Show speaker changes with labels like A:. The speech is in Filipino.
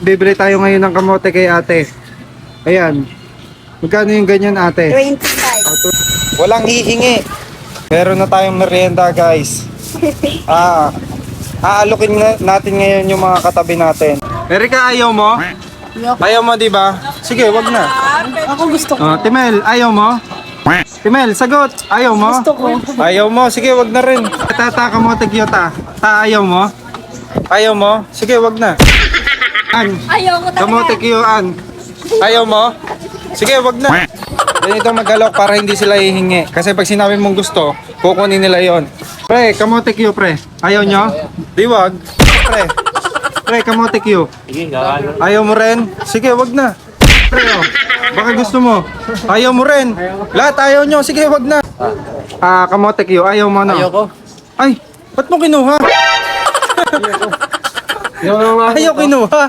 A: Bibili tayo ngayon ng kamote kay ate. Ayan. Magkano yung ganyan ate?
B: 25.
A: Walang hihingi. Meron na tayong merienda guys. Aalokin natin ngayon yung mga katabi natin. Erika, ayaw mo? Ayaw mo, di ba? Sige, wag na.
B: Ako gusto ko.
A: Timel, ayaw mo? Timel, sagot. Ayaw mo?
B: Gusto ko.
A: Ayaw mo? Sige, wag na rin. Tata, kamote kyota. Ayaw mo? Ayaw mo? Sige, wag na.
B: Ayaw ko talaga.
A: Kamote kyoan. Ayaw mo? Sige, wag na. Ganito mag-alok para hindi sila hihingi. Kasi pag sinabi mong gusto, kukunin nila yon. Pre, kamote kyo, pre. Ayaw nyo? Di wag. Pre, kamote kyo. Ayaw mo rin? Sige, wag na. Pre, oh. Baka gusto mo. Ayaw mo rin. Lahat ayaw nyo. Sige, wag na. Kamote kyo. Ayaw mo na.
C: Ayaw ko.
A: Ay, ba't mo kinuha? Ayaw kinuha.